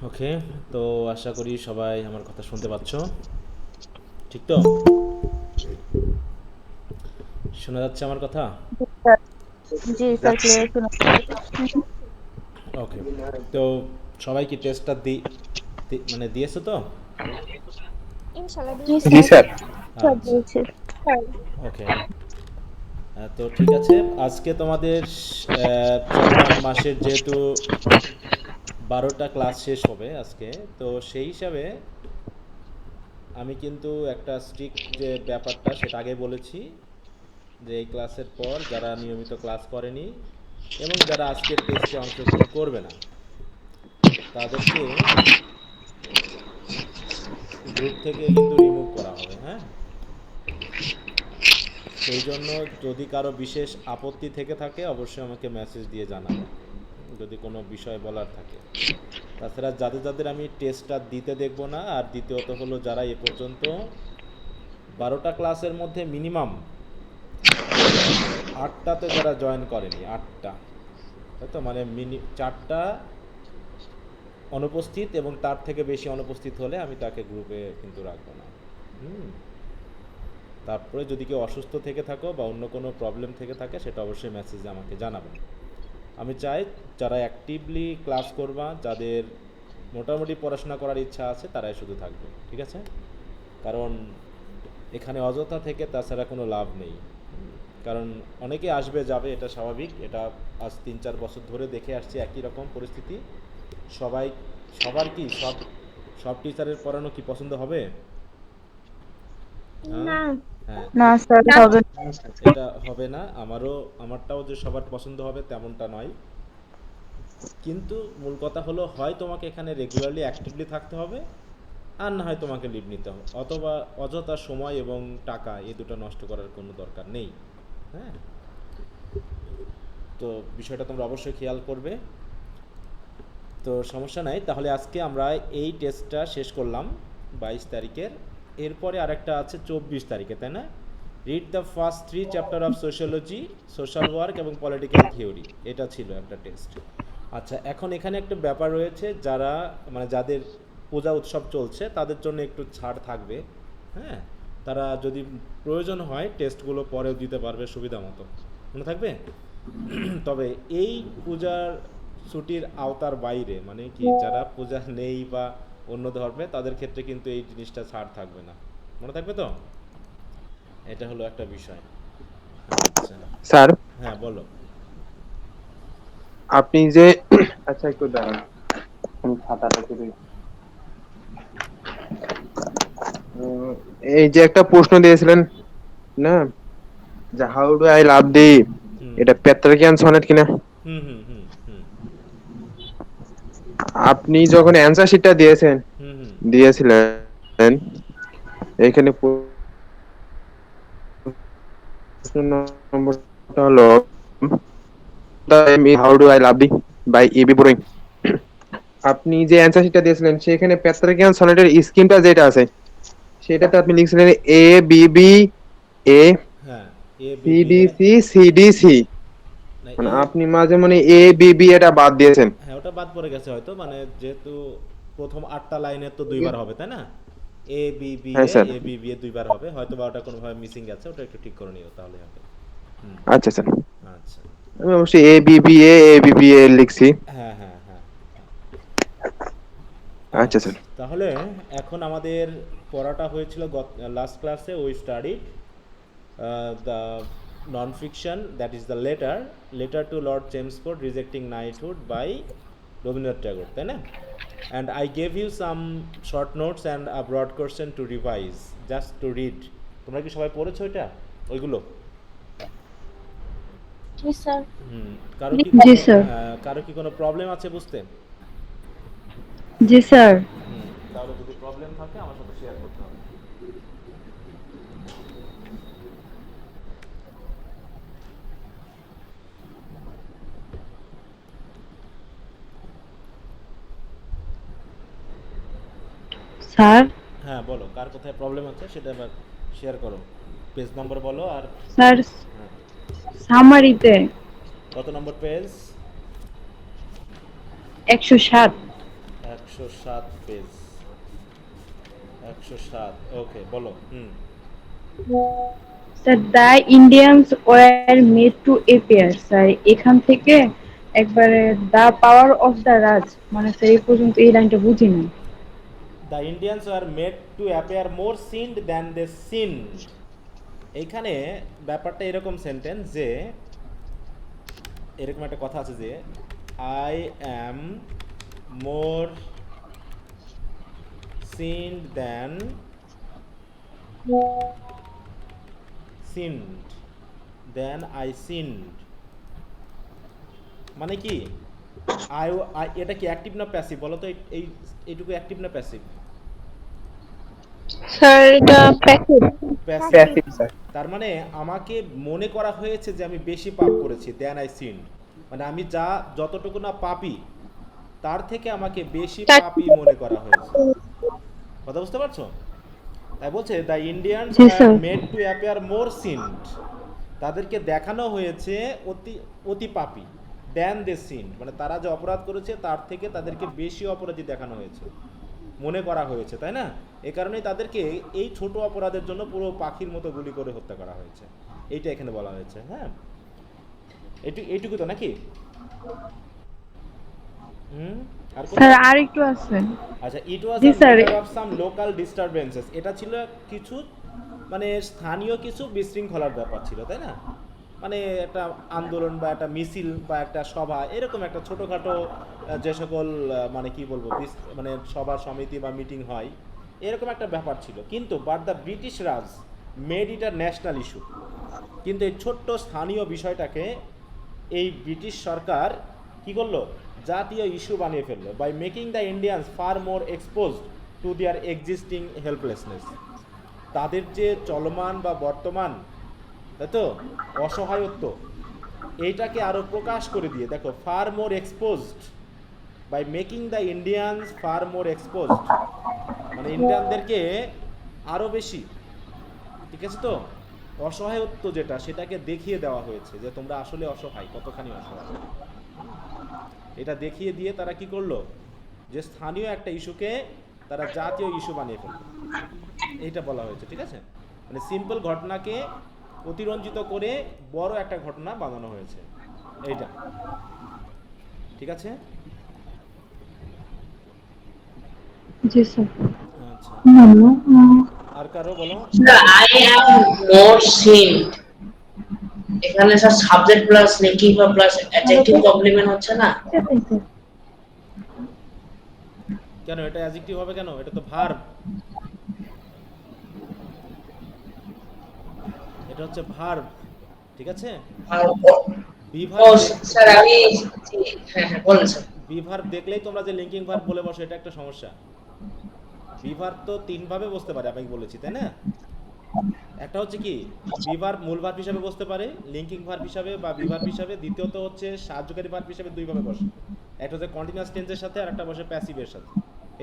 ওকে, তো আশা করি সবাই আমার কথা শুনতে পাচ্ছ। ঠিক তো? শোনা যাচ্ছে আমার কথা? জি স্যার, যাচ্ছে। ক্লিয়ার শোনা যাচ্ছে। ওকে, তো সবাই কি টেস্টটা মানে দিয়েছো তো? ইনশাআল্লাহ জি জি স্যার। স্যার। স্যার আচ্ছা, দিয়েছে। ওকে। তো ঠিক আছে, আজকে তোমাদের চলমান মাসের যেহেতু 12টা ক্লাস শেষ হবে আজকে, তো সেই হিসাবে আমি কিন্তু একটা স্ট্রিক্ট যে ব্যাপারটা সেটা আগে বলেছি, যে এই ক্লাসের পর যারা নিয়মিত ক্লাস করেনি এবং যারা আজকের টেস্টে অংশগ্রহণ করবে না তাদেরকে গ্রুপ থেকে কিন্তু রিমুভ করা হবে, হ্যাঁ। সেই জন্য যদি কারো বিশেষ আপত্তি থেকে থাকে অবশ্যই আমাকে মেসেজ দিয়ে জানাবে, যদি কোনো বিষয় বলার থাকে। তাছাড়া যাদের যাদের আমি টেস্টটা দিতে দেখব না, আর দ্বিতীয়ত হলো যারা এ পর্যন্ত 12টা ক্লাসের মধ্যে মিনিমাম 8টাতে যারা জয়েন করেনি, 8টা, তাই তো, মানে 4টা অনুপস্থিত এবং তার থেকে বেশি অনুপস্থিত হলে আমি তাকে গ্রুপে কিন্তু রাখবো না। হুম। তারপরে যদি কেউ অসুস্থ থেকে থাকো বা অন্য কোনো প্রবলেম থেকে থাকে সেটা অবশ্যই মেসেজে আমাকে জানাবেন। আমি চাই যারা অ্যাক্টিভলি ক্লাস করবা, যাদের মোটামুটি পড়াশোনা করার ইচ্ছা আছে, তারাই শুধু থাকবে, ঠিক আছে? কারণ এখানে অযথা থেকে তাছাড়া কোনো লাভ নেই। কারণ অনেকে আসবে যাবে, এটা স্বাভাবিক, এটা আজ 3-4 বছর ধরে দেখে আসছি একই রকম পরিস্থিতি। সবাই, সবার কি সব সব টিচারের পড়ানো কি পছন্দ হবে? হ্যাঁ। না হ্যাঁ, না স্যার, হবে না। এটা হবে না। আমারটাও যে সবার পছন্দ হবে তেমনটা নয়। কিন্তু মূল কথা হলো, হয় তোমাকে এখানে রেগুলারলি অ্যাক্টিভলি থাকতে হবে, আর না হয় তোমাকে লিভ নিতে হবে, অথবা অযথা সময় এবং টাকা এই দুটো নষ্ট করার কোনো দরকার নেই। হ্যাঁ, তো বিষয়টা তোমরা অবশ্যই খেয়াল করবে। তো সমস্যা নাই, তাহলে আজকে আমরা এই টেস্টটা শেষ করলাম 22 তারিখের। এরপরে আরেকটা আছে 24 তারিখে, তাই না? Read the first 3 chapter of sociology, social work এবং পলিটিক্যাল থিওরি, এটা ছিল একটা টেস্ট। আচ্ছা, এখন এখানে একটা ব্যাপার রয়েছে, যারা মানে যাদের পূজা উৎসব চলছে তাদের জন্য একটু ছাড় থাকবে। হ্যাঁ, তারা যদি প্রয়োজন হয় টেস্টগুলো পরেও দিতে পারবে সুবিধা মতো, মনে থাকবে। তবে এই পূজার ছুটির আওতার বাইরে, মানে কি যারা পূজা নেই বা অন্য ধর্মে, তাদের ক্ষেত্রে কিন্তু এই জিনিসটা ছাড় থাকবে না, মনে থাকবে তো। এটা হলো একটা বিষয়। আচ্ছা। স্যার, হ্যাঁ, বলো। আপনি যে আচ্ছা একটু দাঁড়ান, আমি খাতাটা তুলি। উম, এই যে একটা প্রশ্ন দিয়েছিলেন না, যে হাউ ডু আই লাভ দি, হুম এটা পেট্রাকিয়ান সনেট কিনা? হুম হুম হুম হুম আপনি যখন অ্যান্সার শিটটা হুম হুম দিয়েছিলেন, এখানে প্রশ্ন নম্বরটা হলো how do I love thee by EB Browning. আপনি যে অ্যান্সার শিটটা দিয়েছিলেন সেখানে পেট্রাকিয়ান সনেটের স্কিমটা যেটা আছে সেটাতে আপনি লিখছিলেন এ বি বি এ হ্যাঁ, A B C B D A. C C D C, না, মানে এ। আপনি মাঝে মানে এ বি বি এটা বাদ দিয়েছেন। হ্যাঁ, ওটা বাদ পড়ে গেছে হয়তো, মানে যেহেতু প্রথম 8টা লাইনের তো দুইবার হবে, তাই না? এ বি বি হ্যাঁ এ, স্যার। এ বি বি এ দুইবার হবে হয়তো, বা ওটা কোনোভাবে মিসিং গেছে, ওটা একটু ঠিক করে নিও তাহলে হবে। হুম। আচ্ছা স্যার, আচ্ছা। আমি অবশ্যই A B B A A B B এ লিখছি। হ্যাঁ হ্যাঁ হ্যাঁ। আচ্ছা আচ্ছা, স্যার। তাহলে এখন আমাদের পড়াটা হয়েছিল লাস্ট ক্লাসে, ওই study the non fiction, that is the letter, letter to lord Chelmsford rejecting knighthood by Rabindranath Tagore, তাই না? And I gave you some short notes and a broad question to revise, just to read. তোমরা কি সবাই পড়েছো এটা, ওইগুলো? জি sir. হুম। কারো কি জি কোনো স্যার। কারো কি কোনো প্রবলেম আছে বুঝতে? জি স্যার। হুম, তাহলে যদি প্রবলেম থাকে আমার সাথে শেয়ার করতে হবে। স্যার। হ্যাঁ, বলো কার কোথায় প্রবলেম আছে সেটা এবার শেয়ার করো। পেজ নম্বর বলো আর। স্যার, হ্যাঁ। সামারিতে কত নম্বর পেজ? 107। 107 পেজ, 107, ওকে বলো। Sir the Indians were made to appear, sir এখান থেকে একবারে the power of the Raj, মানে স্যার এই পর্যন্ত এই লাইনটা বুঝিনি। The Indians are made to appear more sinned than they sinned. এইখানে ব্যাপারটা এরকম সেন্টেন্স যে, এরকম একটা কথা আছে যে I am more sinned than sinned then I sinned. মানে কি এটা কি অ্যাক্টিভ না প্যাসিভ বলো তো? এইটুকু অ্যাক্টিভ না প্যাসিভ? স্যার এটা প্যাকেজ। প্যাসিভ। Passive sir. তার মানে আমাকে মনে করা হয়েছে যে আমি বেশি পাপ করেছি, দেন আই সিন, মানে আমি যতটুকু না পাপী তার থেকে আমাকে বেশি পাপী মনে করা হয়েছে। কথা বুঝতে পারছো? তাই বলছে দ্য ইন্ডিয়ানস জি, are sir. Made to appear more sinned, তাদেরকে দেখানো হয়েছে অতি পাপী, দেন দে সিন, মানে তারা যে অপরাধ করেছে তার থেকে তাদেরকে বেশি অপরাধী দেখানো হয়েছে, মনে করা হয়েছে, তাই না? এই কারণেই তাদেরকে এই ছোট অপরাধের জন্য পুরো পাখির মতো গুলি করে হত্যা করা হয়েছে। এইটা এখানে বলা হয়েছে। হ্যাঁ, এইটুকু তো নাকি? আর স্যার আর একটু আছে। আচ্ছা, it was ji, uh sir. Matter of some local disturbances, এটা ছিল কিছু মানে স্থানীয় কিছু বিশৃঙ্খলার ব্যাপার ছিল, তাই না? মানে একটা আন্দোলন বা একটা মিছিল বা একটা সভা, এরকম একটা ছোটোখাটো যে সকল মানে কি বলবো মানে সভা সমিতি বা মিটিং হয়, এরকম একটা ব্যাপার ছিল। কিন্তু but the British Raj made it a national issue, কিন্তু এই ছোট্ট স্থানীয় বিষয়টাকে এই ব্রিটিশ সরকার কি করলো? জাতীয় ইস্যু বানিয়ে ফেললো, by making the Indians far more exposed to their existing helplessness. তাদের যে চলমান বা বর্তমান, তাই তো, অসহায়ত্ব, এইটাকে আরও প্রকাশ করে দিয়ে, দেখো, far more exposed, by making the Indians far more exposed, মানে ইন্ডিয়ানদেরকে আরও বেশি, ঠিক আছে তো, অসহায়ত্ব যেটা সেটাকে দেখিয়ে দেওয়া হয়েছে যে তোমরা আসলে অসহায়, কতখানি অসহায়। এটা দেখিয়ে দিয়ে তারা কি করলো? যে স্থানীয় একটা ইস্যুকে তারা জাতীয় ইস্যু বানিয়ে ফেললো, এইটা বলা হয়েছে, ঠিক আছে? মানে সিম্পল ঘটনাকে অতিরঞ্জিত করে বড় একটা ঘটনা বানানো হয়েছে, এইটা, ঠিক আছে? জি স্যার। আচ্ছা, মামা, আর কারো বলো। আই অ্যাম মোর সিনড, এখানে স্যার সাবজেক্ট প্লাস নেগেটিভ বা প্লাস অ্যাডজেক্টিভ কমপ্লিমেন্ট হচ্ছে না? কেন এটা অ্যাডজেক্টিভ হবে কেন? এটা তো ভার্ব, এটা হচ্ছে ভার্ব, ঠিক আছে? আর ও বিভার্ব, স্যার আমি হ্যাঁ হ্যাঁ বলেন স্যার। বিভার্ব দেখলেই তোমরা যে লিঙ্কিং ভার্ব বলে বসো, এটা একটা সমস্যা। বিভার্ব তো তিন ভাবে বসতে পারে, আমি বলেছি, তাই না? একটা হচ্ছে কি, বিভার্ব মূল ভার্ব হিসাবে বসতে পারে, লিঙ্কিং ভার্ব হিসাবে বা বিভার্ব হিসাবে, দ্বিতীয়ত হচ্ছে সাহায্যকারী ভার্ব হিসাবে দুই ভাবে বসে, একটা হচ্ছে কন্টিনিউয়াস টেন্সের সাথে আর একটা বসে প্যাসিভের সাথে।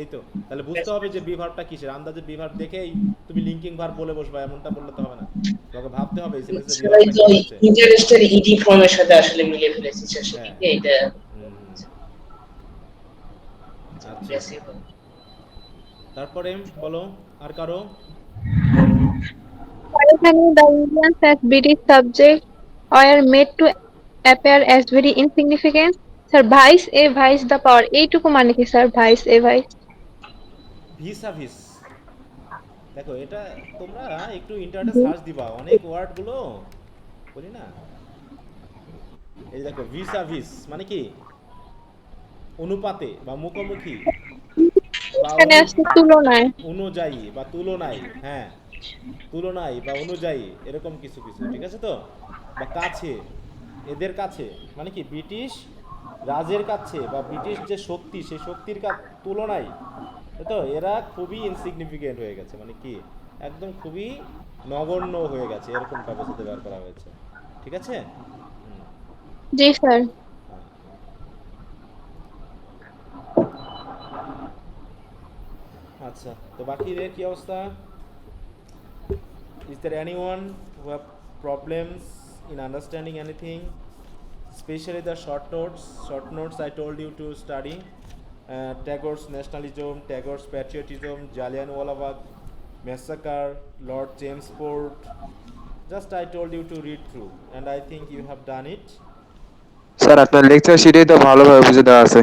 এই তো, তাহলে বুঝতে হবে যে বিভার্বটা কিসের। আন্দাজে বিভার্ব দেখেই তুমি লিঙ্কিং ভার্ব বলে বসবা এমনটা বললে তো হবে না, তোমাকে ভাবতে হবে এই সেন্টেন্সে স্যার এই বিভার্বটা যে কি হচ্ছে। ইন্টারেস্টের ইডি ফর্মের সাথে আসলে মিলিয়ে ফেলেছি স্যার, হ্যাঁ, সেটাকে এটা আচ্ছা, বেশি তারপরে বলো আর কারো। এখানে the Indians as British subjects were made to appear as very insignificant. Sir vice A vice the power, এইটুকু মানে কি স্যার? ভাইস এ ভাইস ভিসাভিস, দেখো এটা তোমরা একটু ইন্টারনেটে সার্চ দিবা, অনেক ওয়ার্ড গুলো বলি না। এই যে দেখো, ভিসাভিস মানে কি? অনুপাতে বা মুখোমুখি বা এখানে আসছে তুলনায়। অনুযায়ী বা তুলনায়, হ্যাঁ, তুলনায় বা অনুযায়ী, এরকম কিছু কিছু, ঠিক আছে তো? বা কাছে, এদের কাছে, মানে কি ব্রিটিশ রাজের কাছে বা ব্রিটিশ যে শক্তি, সেই শক্তির তুলনায়, তাই তো, এরা খুবই ইনসিগনিফিকেন্ট হয়ে গেছে, মানে কি একদম খুবই নগণ্য হয়ে গেছে, এরকমটা বোঝাতে ব্যবহার করা হয়েছে, ঠিক আছে? জি স্যার। আচ্ছা, তো বাকিদের কি অবস্থা? Is there anyone who have problems in understanding anything, especially the short notes? Short notes I told you to study. Tagore's nationalism, Tagore's patriotism, Jallianwala Bagh massacre, Lord James Ford. Just I told you to read through, and I think you have done it. Sir আপনার lecture শিটেই তো ভালোভাবে বুঝে দেওয়া আছে।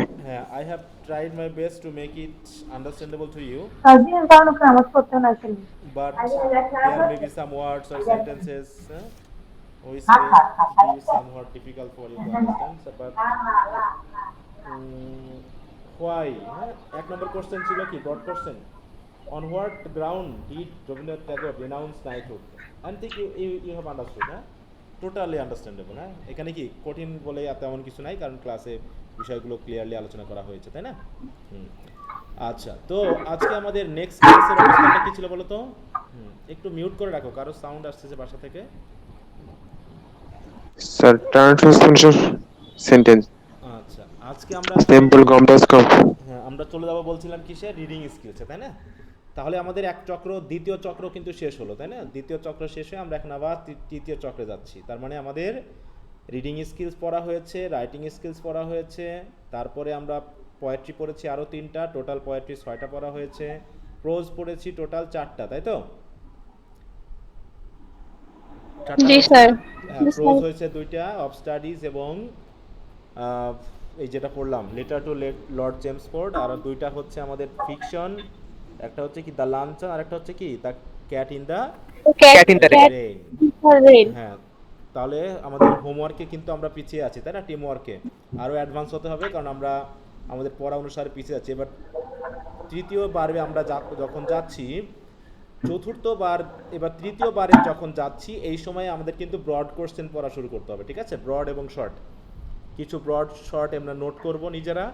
I have tried my best to make it understandable to you, সারাদিনের কারণে ওকে নামাজ পড়তে না আসলে but there may be some words or sentences which may be somewhat difficult for you to understand. But why? এক নম্বর কোশ্চেন ছিল কি, broad question, on what ground did Rabindranath Tagore renounce knighthood? I think you have understood, হ্যাঁ, totally understandable. হ্যাঁ, এখানে কি কঠিন বলে তেমন কিছু নাই, কারণ ক্লাসে বিষয়গুলো ক্লিয়ারলি আলোচনা করা হয়েছে, তাই না? আচ্ছা, তো আজকে আমাদের নেক্সট ক্লাসের অবস্থাটা কি ছিল বলো তো? একটু মিউট করে রাখো, কারো সাউন্ড আসছে বাসা থেকে। স্যার ট্রান্সফরমেশন সেন্টেন্স আচ্ছা, আজকে আমরা টেম্পল কম হ্যাঁ, আমরা চলে যাবো বলছিলাম কিসে, রিডিং স্কিলসে, তাই না? তাহলে আমাদের এক চক্র, দ্বিতীয় চক্র কিন্তু শেষ হলো, তাই না? দ্বিতীয় চক্র শেষ হয়ে আমরা এখন আবার তৃতীয় চক্রে যাচ্ছি। তার মানে আমাদের রিডিং স্কিলস পড়া হয়েছে, রাইটিং স্কিলস পড়া হয়েছে, তারপরে আমরা পোয়েট্রি পড়েছি আরও 3টা, টোটাল পোয়েট্রি 6টা পড়া হয়েছে, প্রোজ পড়েছি টোটাল 4টা, তাই তো? জি স্যার। হ্যাঁ, প্রোজ হয়েছে 2টা, অফ স্টাডিজ এবং এই যেটা পড়লাম letter to Lord James Ford, আর 2টা হচ্ছে আমাদের ফিকশন, একটা হচ্ছে কি দ্য লাঞ্চন, আর একটা হচ্ছে কি the cat in the rain. হ্যাঁ, তাহলে আমাদের হোমওয়ার্কে কিন্তু আমরা পিছিয়ে আছি, তাই না? টিম ওয়ার্কে আরও অ্যাডভান্স হতে হবে, কারণ আমরা আমাদের পড়া অনুসারে পিছিয়ে যাচ্ছি। এবার তৃতীয় বারে আমরা যখন যাচ্ছি, চতুর্থবার, এবার তৃতীয়বারে যখন যাচ্ছি, এই সময় আমাদের কিন্তু ব্রড কোশ্চেন পড়া শুরু করতে হবে, ঠিক আছে? ব্রড এবং শর্ট, কিছু ব্রড শর্ট আমরা নোট করব নিজেরা,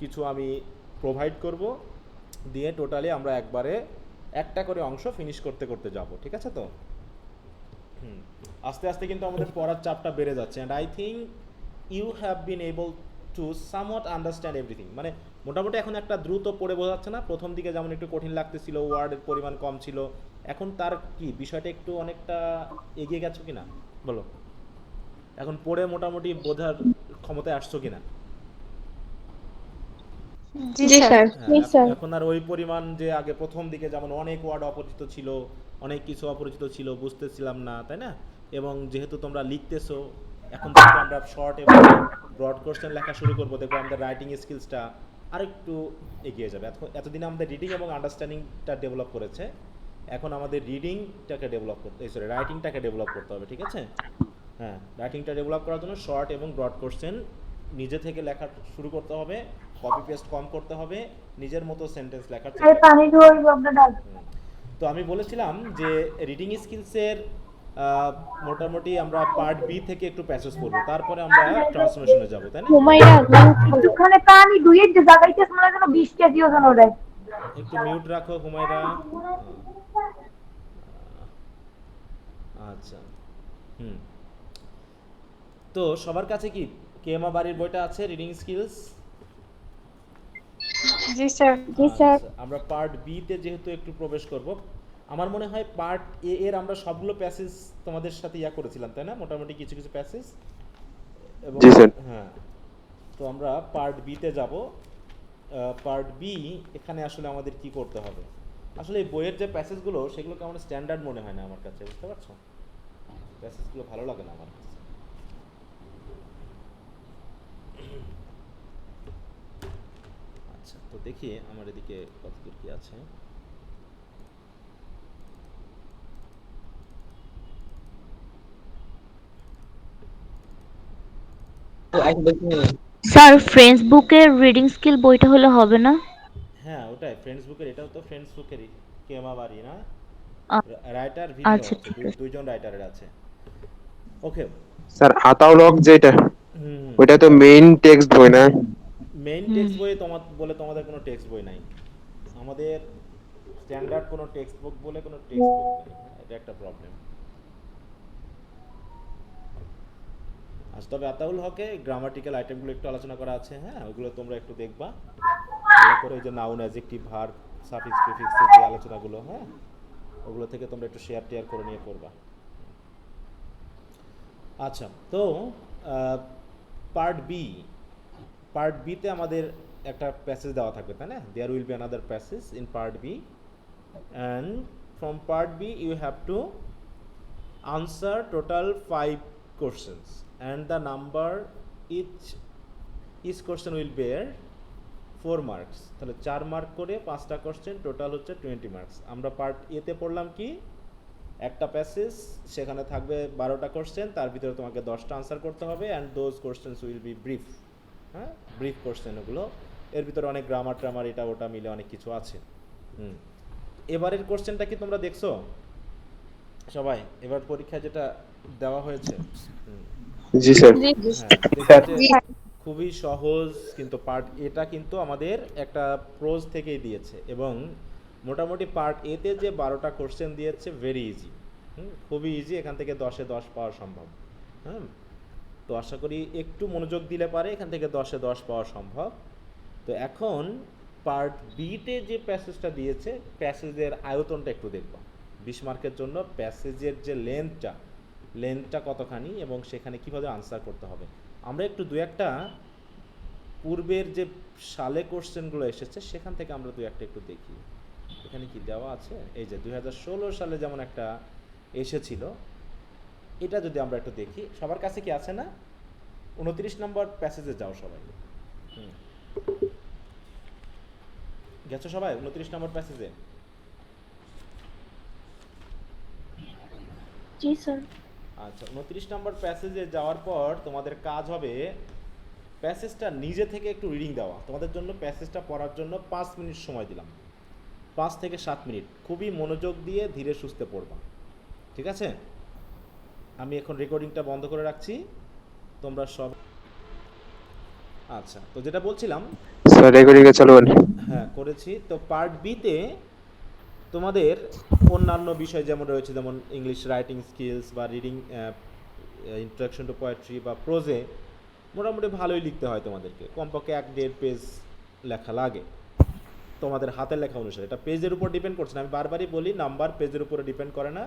কিছু আমি প্রোভাইড করব, দিয়ে টোটালি আমরা একবারে একটা করে অংশ ফিনিশ করতে করতে যাব, ঠিক আছে তো? আস্তে আস্তে কিন্তু আমাদের পড়ার চাপটা বেড়ে যাচ্ছে, and I think you have been able to somewhat understand everything. মানে মোটামুটি এখন একটা দ্রুত পড়ে বোঝাচ্ছে না? প্রথম দিকে যেমন একটু কঠিন লাগতেছিল, ওয়ার্ডের পরিমাণ কম ছিল, এখন তার কি বিষয়টা একটু অনেকটা এগিয়ে গেছো কিনা বলো? এখন পড়ে মোটামুটি বোঝার ক্ষমতায় আসছো কিনা? জি স্যার। হ্যাঁ, এখন আর ওই পরিমাণ যে আগে প্রথম দিকে যেমন অনেক ওয়ার্ড অপরিচিত ছিল, অনেক কিছু অপরিচিত ছিল, বুঝতেছিলাম না, তাই না? এবং যেহেতু তোমরা লিখতেছো, এখন থেকে আমরা শর্ট এবং ব্রড কোশ্চেন লেখা শুরু করবো, দেখবো আমাদের রাইটিং স্কিলসটা আরেকটু এগিয়ে যাবে। এতদিন আমাদের রিডিং এবং আন্ডারস্ট্যান্ডিংটা ডেভেলপ করেছে, এখন আমাদের রিডিংটাকে ডেভেলপ করতে, রাইটিংটাকে ডেভেলপ করতে হবে, ঠিক আছে? হ্যাঁ, রাইটিংটা ডেভেলপ করার জন্য শর্ট এবং ব্রড কোশ্চেন নিজে থেকে লেখা শুরু করতে হবে, কপি পেস্ট কম করতে হবে, নিজের মতো সেন্টেন্স লেখার চেষ্টা করতে হবে। পানি ধোয়াই বাবনা ডাল। তো আমি বলেছিলাম যে রিডিং স্কিলসের মোটামুটি আমরা পার্ট বি থেকে একটু প্যাসেজ পড়বো, তারপরে আমরা ট্রান্সলেশনে যাব, তাই না? একটুখানি পানি ধুয়ে যে জাগাইতেছ মনে হয় যেন 20 কেজি ওজন ওরে। একটু মিউট রাখো হুমায়রা। আচ্ছা, তো সবার কাছে কি কেমা বাড়ির বইটা আছে, রিডিং স্কিলস? জি স্যার। আচ্ছা, আমরা পার্ট বি তে যেহেতু একটু প্রবেশ করব, আমার মনে হয় পার্ট এ এর আমরা সবগুলো প্যাসেজ তোমাদের সাথে করেছিলাম, তাই না? মোটামুটি কিছু কিছু প্যাসেজ এবং হ্যাঁ, তো আমরা পার্ট বি তে যাব। পার্ট বি, এখানে আসলে আমাদের কি করতে হবে? আসলে এই বইয়ের যে প্যাসেজগুলো, সেগুলো কেমন স্ট্যান্ডার্ড মনে হয় না আমার কাছে, বুঝতে পারছো? প্যাসেজগুলো ভালো লাগে না আমার কাছে। আচ্ছা, তো দেখি আমার এদিকে কতদূর কি আছে। স্যার ফ্রেঞ্চ বুকের রিডিং স্কিল বইটা হলে হবে না? হ্যাঁ, ওটাই ফ্রেন্ডস বুকের, এটাও তো ফ্রেন্ডস বুকেরই কেমা বাড়ি না? আ- রাইটার ভিন্ন আচ্ছা, আছে, ঠিক আছে। দুইজন রাইটারের আছে। ওকে, স্যার আতাউলক যেটা, ওইটা তো মেইন টেক্সট বই না? মেইন টেক্সট বই বলে তোমাদের কোনো টেক্সট বই নাই। আমাদের স্ট্যান্ডার্ড কোনো টেক্সট বুক বলে কোনো টেক্সট বুক নেই, এটা একটা প্রবলেম। আজ তবে আতাউল হকে গ্রামাটিক্যাল আইটেমগুলো একটু আলোচনা করা আছে, হ্যাঁ, ওগুলো তোমরা একটু দেখবা ভালো করে, যে নাউন, অ্যাডজেক্টিভ, ভার্ব, সাফিক্স, প্রিফিক্সের যে আলোচনাগুলো, হ্যাঁ, ওগুলো থেকে তোমরা একটু শেয়ার করে নিয়ে পড়বা। আচ্ছা, তো পার্ট বিতে আমাদের একটা প্যাসেজ দেওয়া থাকবে, তাই না? There will be another passage in part B, and from part B you have to answer total 5 questions and the number each question will bear 4 marks, তাহলে 4 মার্ক করে 5টা কোশ্চেন, টোটাল হচ্ছে 20 মার্কস। আমরা part এতে পড়লাম কি, একটা passage, সেখানে থাকবে 12টা কোশ্চেন, তার ভিতরে তোমাকে 10টা আনসার করতে হবে, and those questions will be brief. হ্যাঁ, ব্রিফ কোশ্চেন ওগুলো, এর ভিতরে অনেক গ্রামার ট্রামার এটা ওটা মিলে অনেক কিছু আছে। এবারের কোশ্চেনটা কি তোমরা দেখছো সবাই? এবার পরীক্ষা যেটা দেওয়া হয়েছে, জি স্যার। হ্যাঁ, দেখো যে খুবই সহজ, কিন্তু পার্ট এটা কিন্তু আমাদের একটা প্রোজ থেকেই দিয়েছে, এবং মোটামুটি পার্ট এতে যে 12টা কোশ্চেন দিয়েছে ভেরি ইজি, খুবই ইজি, এখান থেকে 10-এ 10 পাওয়া সম্ভব। তো আশা করি একটু মনোযোগ দিলে পারে এখান থেকে 10-এ 10 পাওয়া সম্ভব। তো এখন পার্ট বিতে যে প্যাসেজটা দিয়েছে, প্যাসেজের আয়তনটা একটু দেখব। 20 মার্কের জন্য প্যাসেজের যে লেন্থটা কতখানি এবং সেখানে কিভাবে আনসার করতে হবে। আমরা একটু দু একটা পূর্বের যে সালে কোশ্চেনগুলো এসেছে সেখান থেকে আমরা দু একটা একটু দেখি। এখানে কি দেওয়া আছে, এই যে 2016 সালে যেমন একটা এসেছিল, এটা যদি আমরা একটু দেখি, সবার কাছে কি আছে না? 29 নম্বর প্যাসেজে যাও সবাই। গেছো সবাই 29 নম্বর প্যাসেজে? জি স্যার। আচ্ছা, 29 নম্বর প্যাসেজে যাওয়ার পর তোমাদের কাজ হবে প্যাসেজটা নিজে থেকে একটু রিডিং দেওয়া। তোমাদের জন্য প্যাসেজটা পড়ার জন্য 5 মিনিট সময় দিলাম, 5 থেকে 7 মিনিট, খুবই মনোযোগ দিয়ে ধীরে সুস্থে পড়বা, ঠিক আছে? আমি এখন রেকর্ডিংটা বন্ধ করে রাখছি, তোমরা সব। আচ্ছা, তো যেটা বলছিলাম, স্যার রেকর্ডিং চালু করুন। হ্যাঁ, করেছি। তো পার্ট বিতে তোমাদের অন্যান্য বিষয় যেমন রয়েছে, যেমন ইংলিশ রাইটিং স্কিলস বা রিডিং, ইন্ট্রোডাকশন টু পোয়েট্রি বা প্রোজে মোটামুটি ভালোই লিখতে হয় তোমাদেরকে, কমপক্ষে 1-1.5 পেজ লেখা লাগে তোমাদের হাতের লেখা অনুসারে। এটা পেজের উপর ডিপেন্ড করছে না, আমি বারবারই বলি, নাম্বার পেজের উপরে ডিপেন্ড করে না,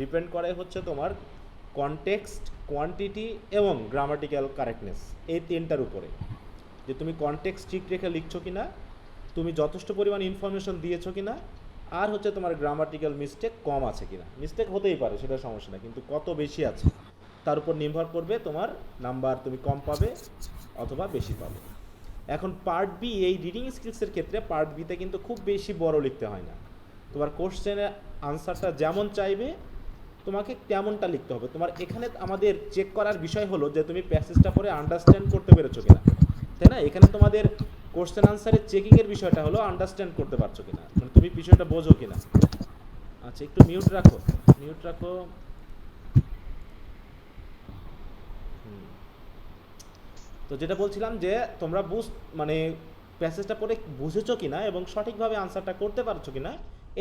ডিপেন্ড করে হচ্ছে তোমার কনটেক্সট, কোয়ান্টিটি এবং গ্রামাটিক্যাল কারেক্টনেস, এই 3টার উপরে। যে তুমি কনটেক্সট ঠিক রেখে লিখছো কি না, তুমি যথেষ্ট পরিমাণ ইনফরমেশন দিয়েছো কি না, আর হচ্ছে তোমার গ্রামাটিক্যাল মিস্টেক কম আছে কিনা। মিস্টেক হতেই পারে, সেটা সমস্যা না, কিন্তু কত বেশি আছে তার উপর নির্ভর করবে তোমার নাম্বার, তুমি কম পাবে অথবা বেশি পাবে। এখন পার্ট বি, এই রিডিং স্কিলসের ক্ষেত্রে পার্ট বিতে কিন্তু খুব বেশি বড় লিখতে হয় না, তোমার কোশ্চেনের আনসারটা যেমন চাইবে তোমাকে তেমনটা লিখতে হবে। তোমার এখানে আমাদের চেক করার বিষয় হলো যে তুমি প্যাসেজটা পড়ে আন্ডারস্ট্যান্ড করতে পেরেছো কিনা, তাই না? এখানে তোমাদের কোশ্চেন আনসারের চেকিংয়ের বিষয়টা হলো আন্ডারস্ট্যান্ড করতে পারছো কিনা, মানে তুমি বিষয়টা বোঝো কিনা। আচ্ছা, একটু মিউট রাখো, মিউট রাখো। তো যেটা বলছিলাম যে তোমরা মানে প্যাসেজটা পড়ে বুঝেছো কিনা এবং সঠিকভাবে আনসারটা করতে পারছো কিনা,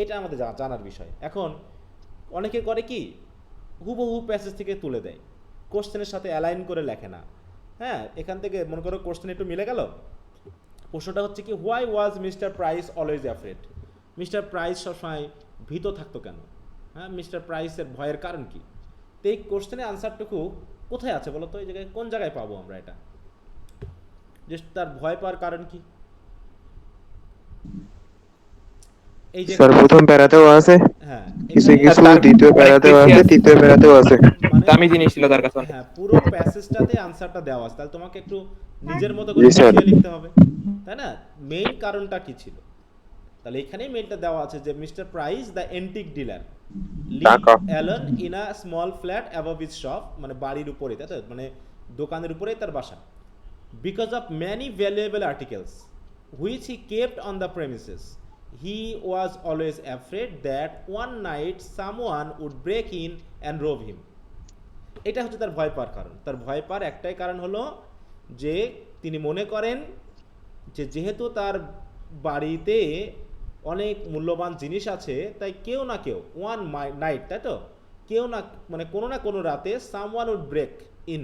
এটা আমাদের জানার বিষয়। এখন অনেকে করে কি, হুবহু প্যাসেজ থেকে তুলে দেয়, কোশ্চেনের সাথে অ্যালাইন করে লেখে না। হ্যাঁ, এখান থেকে মনে করো কোশ্চেন একটু মিলে গেল, প্রশ্নটা হচ্ছে কি, why was mister price always afraid? Mister price সবসময় ভীত থাকতো কেন? হ্যাঁ, মিস্টার প্রাইসের ভয়ের কারণ কি? তো এই কোশ্চেনের আনসারটুকু কোথায় আছে বলো তো? এই জায়গায় কোন জায়গায় পাবো আমরা এটা, যে তার ভয় পাওয়ার কারণ কি? এই যে স্যার প্রথম প্যারাতেও আছে, হ্যাঁ, কিছু এখানে কিছু দ্বিতীয় প্যারাতেও আছে, তৃতীয় প্যারাতেও আছে। মানে দামি জিনিস ছিল তার কাছে। হ্যাঁ, পুরো প্যাসেজটাতে আনসারটা দেওয়া আছে, তাহলে তোমাকে একটু নিজের মতো করে জি, স্যার। বুঝিয়ে লিখতে হবে, তাই না? মেইন কারণটা কি ছিল, তাহলে এখানেই মেইনটা দেওয়া আছে যে Mister Price the antique dealer live টাকা। Alone in a small flat above his shop, মানে বাড়ির উপরে, তাই তো, মানে দোকানের উপরেই তার বাসা। Because of many valuable articles which he kept on the premises, he was always afraid that one night someone would break in and rob him. এটা হচ্ছে তার ভয় পাওয়ার কারণ। তার ভয় পাওয়ার একটাই কারণ হলো যে তিনি মনে করেন যে যেহেতু তার বাড়িতে অনেক মূল্যবান জিনিস আছে, তাই কেউ না কেউ ওয়ান নাইট, তাই তো, কেউ না মানে কোনো না কোনো রাতে সামওয়ান উড ব্রেক ইন,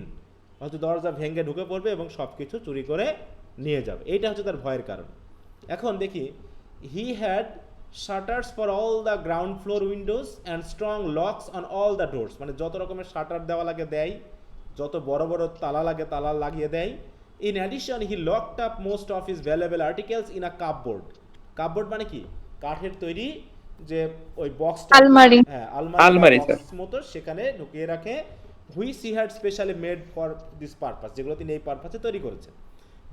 হয়তো দরজা ভেঙে ঢুকে পড়বে এবং সব কিছু চুরি করে নিয়ে যাবে। এইটা হচ্ছে তার ভয়ের কারণ। এখন দেখি, he had shutters for all the ground floor Windows and strong locks on all the doors, মানে যত রকমের শাটার দেওয়া লাগে দেয়, যত বড় বড় তালা লাগে তালা লাগিয়ে দেয়, In addition, he locked up most of his valuable articles in a cupboard. Cupboard মানে কি? কাঠের তৈরি যে ওই বক্সটা, আলমারি। হ্যাঁ আলমারি, আলমারি স্যার। বক্স মতো সেখানে ঢুকিয়ে রাখে, which he had specially made for this purpose, যেগুলো তিনি এই পারপাসে তৈরি করেছেন।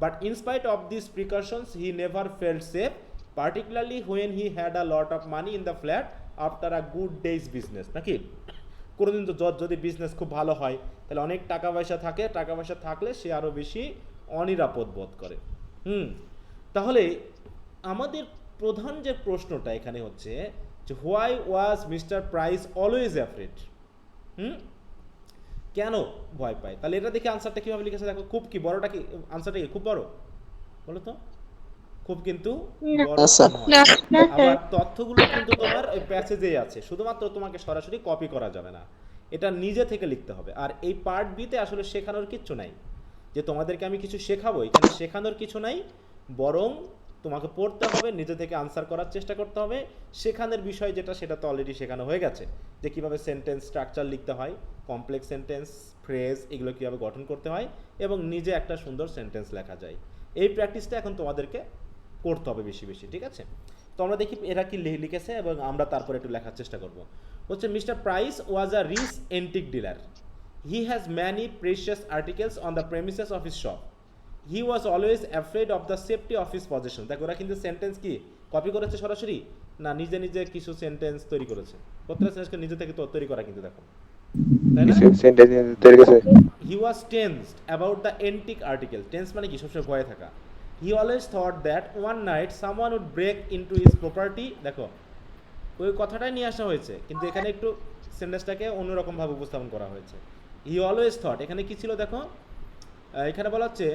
But in spite of this precautions he never felt safe, particularly when he had a lot of money in the flat after a good days business. নাকি কোনোদিন তো যদি বিজনেস খুব ভালো হয় তাহলে অনেক টাকা পয়সা থাকে, টাকা পয়সা থাকলে সে আরও বেশি অনিরাপদ বোধ করে। তাহলে আমাদের প্রধান যে প্রশ্নটা এখানে হচ্ছে যে why was mister price always afraid? কেন ভয় পায়? তাহলে এটা দেখে আনসারটা কীভাবে লিখেছে দেখো, খুব কি বড়টা কি আনসারটা কি খুব বড় বলো তো? খুব কিন্তু বড় না, নয়। স্যার। আবার তথ্যগুলো কিন্তু তোমার ওই প্যাসেজেই আছে, শুধুমাত্র তোমাকে সরাসরি কপি করা যাবে না, এটা নিজে থেকে লিখতে হবে। আর এই পার্ট বিতে আসলে শেখানোর কিচ্ছু নাই, যে তোমাদেরকে আমি কিছু শেখাবো, এখানে শেখানোর কিছু নাই, বরং তোমাকে পড়তে হবে, নিজে থেকে আনসার করার চেষ্টা করতে হবে। শেখানোর বিষয় যেটা সেটা তো অলরেডি শেখানো হয়ে গেছে, যে কীভাবে সেন্টেন্স স্ট্রাকচার লিখতে হয়, কমপ্লেক্স সেন্টেন্স, ফ্রেজ এগুলো কীভাবে গঠন করতে হয় এবং নিজে একটা সুন্দর সেন্টেন্স লেখা যায়। এই প্র্যাকটিসটা এখন তোমাদেরকে করতে হবে বেশি বেশি, ঠিক আছে? তো আমরা দেখি এরা কি লিখেছে এবং আমরা তারপরে একটু লেখার চেষ্টা করব। হচ্ছে mister Price was a rich antique dealer. He has many precious articles on the premises of his shop. He was always afraid of the safety of his position. দেখো ওরা কিন্তু সেন্টেন্স কি কপি করেছে সরাসরি না নিজে নিজে কিছু সেন্টেন্স তৈরি করেছে? প্রত্যেকটা সেন্টেন্সকে নিজে থেকে তো তৈরি করা কিন্তু দেখো, তাই না? সেন্টেন্স তৈরি করেছে। He was tensed about the antique article. Tense মানে কি? সবসময় ভয়ে থাকা। He always thought that one night someone would break into his property. দেখো ওই কথাটাই নিয়ে আসা হয়েছে, কিন্তু এখানে একটু সেন্টেন্সটাকে অন্যরকম ভাবে উপস্থাপন করা হয়েছে। He always thought, এখানে কি ছিল দেখো, এখানে বলা হচ্ছে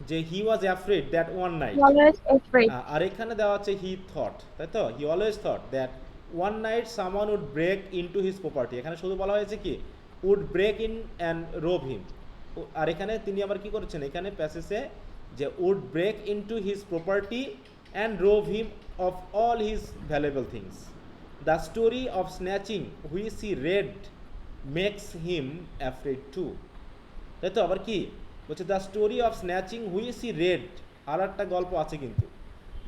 যে he was afraid that one night, Always afraid. আর এখানে দেওয়া আছে he thought, তাই তো? He always thought that one night someone would break into his property. এখানে শুধু বলা হয়েছে কি would break in and rob him, আর এখানে তিনি আবার কি করেছেন এখানে প্যাসেজে যে would break into his property and rob him of all his valuable things. The story of snatching which he read makes him afraid too. তাই তো? আবার কি বলছে the story of snatching which he read, আর একটা গল্প আছে কিন্তু,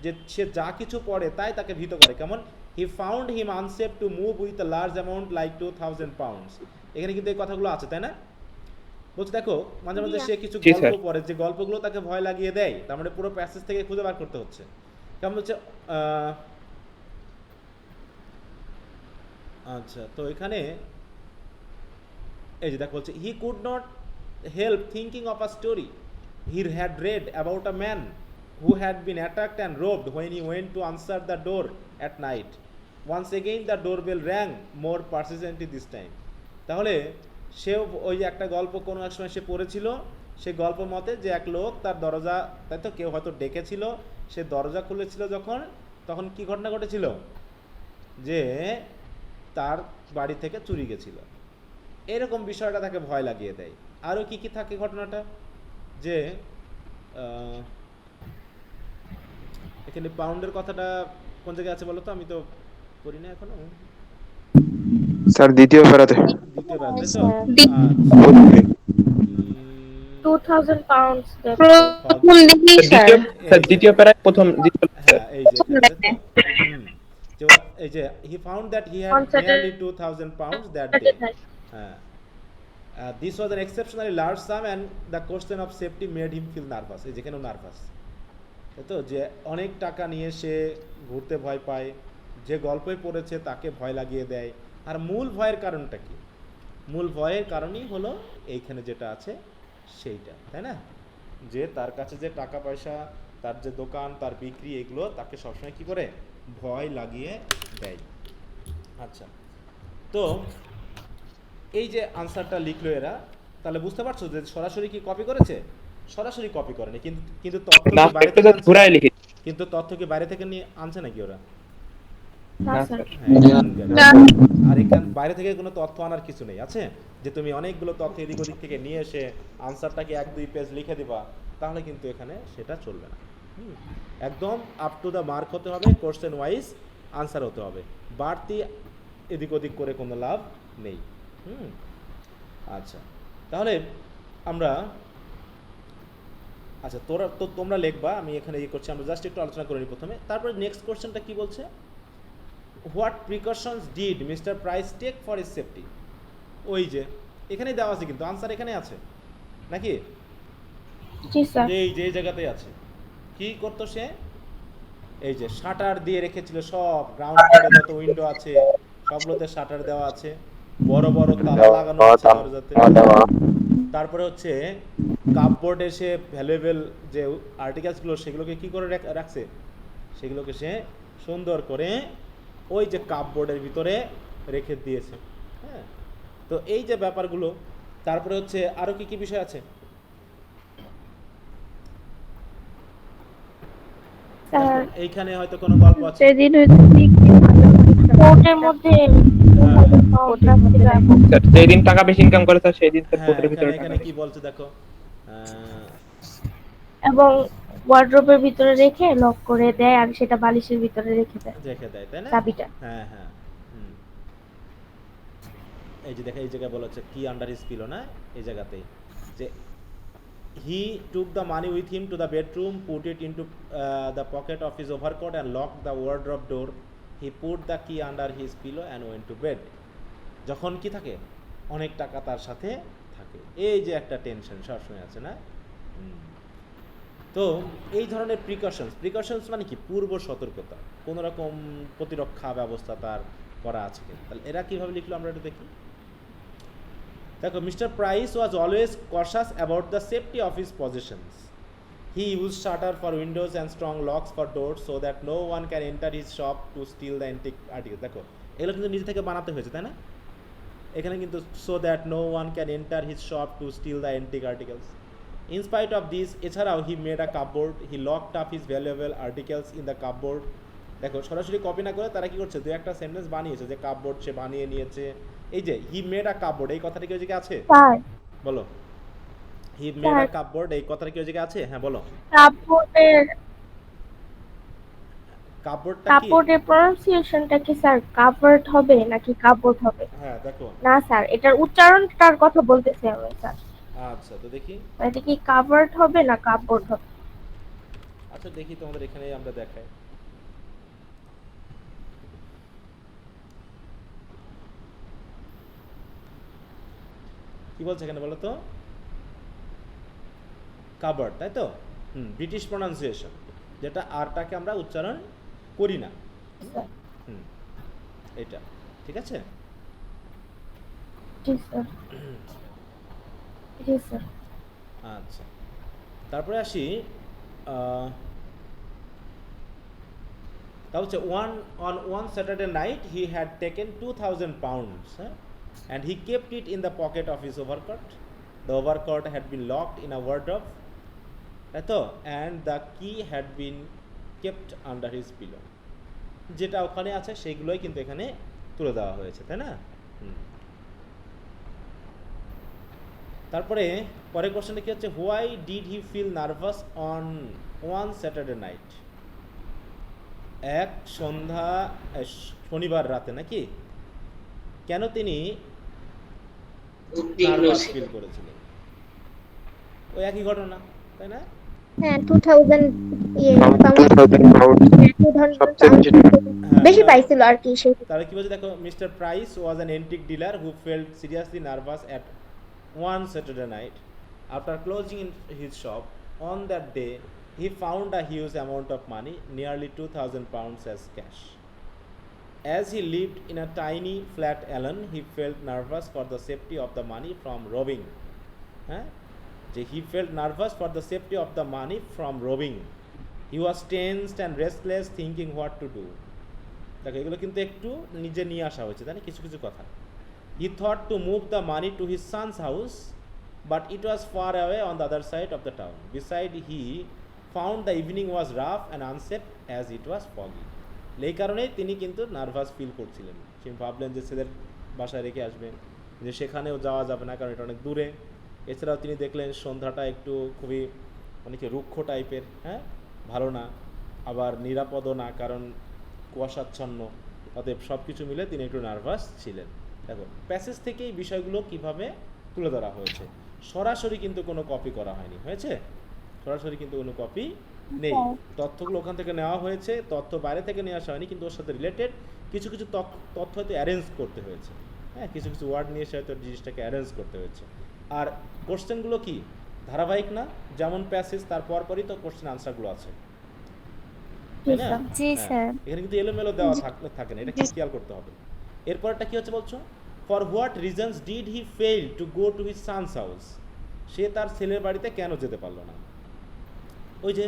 যে সে যা কিছু পড়ে তাই তাকে ভীত করে। কেমন? He found him unsafe to move with a large amount like 2000 pounds. এখানে কিন্তু এই কথাগুলো আছে, তাই না? বলছে দেখো মাঝে মাঝে সে কিছু জি, গল্প স্যার। পড়ে, যে গল্পগুলো তাকে ভয় লাগিয়ে দেয়, তার মানে পুরো প্যাসেজ থেকে খুঁজে বার করতে হচ্ছে। কেমন হচ্ছে? আচ্ছা, তো এখানে এই যে দেখো বলছে he could not help thinking of a story he had read about a man who had been attacked and robbed when he went to answer the door at night. Once again the doorbell rang more persistently this time. তাহলে সেও ওই যে একটা গল্প কোনো এক সময় সে পড়েছিল, সেই গল্প মতে যে এক লোক তার দরজা, তাই তো, কেউ হয়তো ডেকেছিল, সে দরজা খুলেছিল যখন, তখন কি ঘটনা ঘটেছিল যে তার বাড়ি থেকে চুরি গেছিল। এরকম বিষয়টা তাকে ভয় লাগিয়ে দেয়। আরও কি কি থাকে ঘটনাটা, যে এখানে পাউন্ডের কথাটা কোন জায়গায় আছে বলো তো? আমি তো পড়ি না এখনো। স্যার দ্বিতীয় প্যারাতে। দ্বিতীয় বার, তাই তো? দ্বিতীয়। 2000 pounds. প্রথম দিকেই স্যার। স্যার দ্বিতীয় প্যারায় প্রথম হ্যাঁ এই যে এখানে, তাই তো? যে এই যে he found that he had On Saturday. nearly 2000 pounds that day. হ্যাঁ, this was an exceptionally large sum and the question of safety made him feel nervous. এই যেখানেও নার্ভাস, তাই তো? যে অনেক টাকা নিয়ে সে ঘুরতে ভয় পায়, যে গল্পই পড়েছে তাকে ভয় লাগিয়ে দেয়। আর মূল ভয়ের কারণটা কি? মূল ভয়ের কারণই হলো এইখানে যেটা আছে সেইটা, তাই না? যে তার কাছে যে টাকা পয়সা, তার যে দোকান, তার বিক্রি, এগুলো তাকে সবসময় কি করে ভয় লাগিয়ে দেয়। আচ্ছা, তো এই যে আনসারটা লিখলো এরা, তাহলে বুঝতে পারছো যে সরাসরি কি কপি করেছে? সরাসরি কপি করেনি, কিন্তু কিন্তু তথ্য কি বাইরে থেকে আনছে? ঘুরায় লিখি। কিন্তু তথ্য কি বাইরে থেকে নিয়ে আনছে নাকি ওরা? না স্যার। হ্যাঁ, এটা আনবে না। আর এখানে বাইরে থেকে কোনো তথ্য আনার কিছু নেই, আছে যে তুমি অনেকগুলো তথ্য এদিক ওদিক থেকে নিয়ে এসে আনসারটাকে 1-2 পেজ লিখে দিবা, তাহলে কিন্তু এখানে সেটা চলবে না। একদম আপ টু দ্য মার্ক হতে হবে, কোশ্চেন ওয়াইজ আনসার হতে হবে, বাড়তি এদিক ওদিক করে কোনো লাভ নেই। আচ্ছা, তাহলে আমরা আচ্ছা তোমরা লিখবা, আমি এখানে ইয়ে করছি, আমরা জাস্ট একটু আলোচনা করে নিই প্রথমে। তারপরে নেক্সট কোশ্চেনটা কি বলছে, what precautions did mister Price take for his safety. ওই যে এখানেই দেওয়া আছে, কিন্তু আনসার এখানে আছে নাকি, জি স্যার। এই জায়গাতেই আছে। কি করতো সে, এই যে শাটার দিয়ে রেখেছিল সব, গ্রাউন্ড ফ্লোরে যত উইন্ডো আছে সবগুলোতে শাটার দেওয়া আছে, বড় বড় তালা লাগানো আছে দরজাতে। তারপরে হচ্ছে কাপবোর্ডে সে ভ্যালুয়েবল যে আর্টিকেলসগুলো সেগুলোকে কি করে রাখছে, সেগুলোকে সে সুন্দর করে ওই যে কাপবোর্ডের ভিতরে রেখে দিয়েছে। হ্যাঁ, তো এই যে ব্যাপারগুলো। তারপরে হচ্ছে আরো কি কি বিষয় আছে, স্যার এইখানে হয়তো কোনো গল্প আছে। সেদিন হয়তো কোর্টের মধ্যে স্যার যেদিন টাকা বেশি ইনকাম করে স্যার সেই দিন স্যার হ্যাঁ, কোটের ভিতরে এখানে টাকা কি বলছে দেখো, এবং ওয়ার্ড্রোবের ভিতরে রেখে লক করে দেয় আর সেটা বালিশের ভিতরে রেখে দেয় রেখে দেয়, তাই না? চাবিটা। হ্যাঁ হ্যাঁ, হুম। এই যে দেখো এই জায়গায় বলা হচ্ছে কি আন্ডার হিজ পিলো, না এই জায়গাতেই, যে he took the money with him to the bedroom, put it into the pocket of his overcoat and lock the wardrobe door, he put the key under his pillow and went to bed. যখন কি থাকে, অনেক টাকা তার সাথে থাকে, এই যে একটা টেনশন সবসময় আছে না। তো এই ধরনের প্রিকশনস মানে কি, পূর্ব সতর্কতা, কোনো রকম প্রতিরক্ষা ব্যবস্থা তার করা আছে কিনা। তাহলে এরা কিভাবে লিখলো আমরা একটু দেখি। দেখো, mister Price was always cautious about the safety of his positions. He use shutter for windows and strong locks for door so that no one can enter his shop to steal the antique article. দেখো এগুলো কিন্তু নিজে থেকে বানাতে হয়েছে, তাই না? এখানে কিন্তু so that no one can enter his shop to steal the antique articles. In spite of this, এছাড়াও he made a cupboard, he locked up his valuable articles in the cupboard. দেখো সরাসরি কপি না করে তারা কি করছে, দুই একটা সেন্টেন্স বানিয়েছে যে কাপবোর্ড সে বানিয়ে নিয়েছে। এই যে হি মেড আ কাপবোর্ড, এই কথাটা কি ওই জায়গায় আছে? স্যার বলো, হি মেড আ কাপবোর্ড, এই কথাটা কি ওই জায়গায় আছে? হ্যাঁ বলো, কাপড়ের কাপবোর্ডটা কি? কাপড়ের প্রনাউন্সিয়েশনটা কি স্যার কাভার্ড হবে নাকি কাপড় হবে? হ্যাঁ দেখো, না স্যার, এটার উচ্চারণটার কথা বলতেছি আমি স্যার। আচ্ছা তো দেখি, এটা কি কাভার্ড হবে না কাপড় হবে? আচ্ছা দেখি তোমাদের এখানে আমরা দেখাই। কি বলছে এখানে বলো তো, কাবার্ড, তাই তো? ব্রিটিশ প্রনাউন্সিয়েশন, যেটা আরটাকে আমরা উচ্চারণ করি না। হুম, এটা ঠিক আছে। জি স্যার। জি স্যার। আচ্ছা, তারপরে আসি, তা হচ্ছে on one Saturday night he had taken 2,000 pounds, and he kept it in the pocket of his overcoat. The overcoat had been locked in a wardrobe, তাই তো, and the key had been kept under his pillow. যেটা ওখানে আছে সেগুলোই কিন্তু এখানে তুলে দেওয়া হয়েছে, তাই না? তারপরে পরের কোশ্চেনটা কি হচ্ছে, why did he feel nervous on one Saturday night. এক শনিবার রাতে নাকি, কেন তিনি উদ্বিগ্ন নার্ভাস ছিল। ফিল করেছিলেন? ওই একই ঘটনা, তাই না? হ্যাঁ 2000 সবচেয়ে বেশি বেশি পাইছিল আর কি সেই। তাহলে কি বলছে দেখো, mister Price was an antique dealer who felt seriously nervous at one Saturday night. After closing his shop on that day, he found a huge amount of money, nearly 2,000 pounds as cash. As he lived in a tiny flat alone, he felt nervous for the safety of the money from robbing. He felt nervous for the safety of the money from robbing. He was tensed and restless, thinking what to do. দেখো এগুলো কিন্তু একটু নিজে নিয়ে আসা হয়েছে, তাই না, কিছু কিছু কথা। He thought to move the money to his son's house, but it was far away on the other side of the town. Besides, he found the evening was rough and unsafe as it was foggy. এই কারণেই তিনি কিন্তু nervous feel করছিলেন। তিনি ভাবলেন যে ছেলের বাসায় রেখে আসবেন, যে সেখানেও যাওয়া যাবে না কারণ এটা অনেক দূরে। এছাড়াও তিনি দেখলেন সন্ধ্যাটা একটু খুবই অনেকে রুক্ষ টাইপের, ভালো না, আবার নিরাপদও না কারণ কুয়াশাচ্ছন্ন। অতএব সব কিছু মিলে তিনি একটু নার্ভাস ছিলেন। দেখো প্যাসেজ থেকে এই বিষয়গুলো কিভাবে তুলে ধরা হয়েছে, সরাসরি কিন্তু কোনো কপি করা হয়নি, হয়েছে? সরাসরি কিন্তু কোনো কপি নেই। তথ্যগুলো ওখান থেকে নেওয়া হয়েছে, তথ্য বাইরে থেকে নিয়ে আসা হয়নি, কিন্তু ওর সাথে রিলেটেড কিছু কিছু তথ্য হয়তো অ্যারেঞ্জ করতে হয়েছে। হ্যাঁ, কিছু কিছু ওয়ার্ড নিয়ে এসে হয়তো জিনিসটাকে অ্যারেঞ্জ করতে হয়েছে। আর কোশ্চেনগুলো কি ধারাবাহিক না, যেমন প্যাসেজ তার পরপরই তো কোশ্চেন আনসারগুলো আছে, তাই না? জি হ্যাঁ, স্যার। এখানে কিন্তু এলোমেলো দেওয়া থাকে না, এটা কি খেয়াল করতে হবে। এরপরটা কি হচ্ছে বলছো, for what reasons did he fail to go to his son's house, সে তার ছেলের বাড়িতে কেন যেতে পারলো না। ওই যে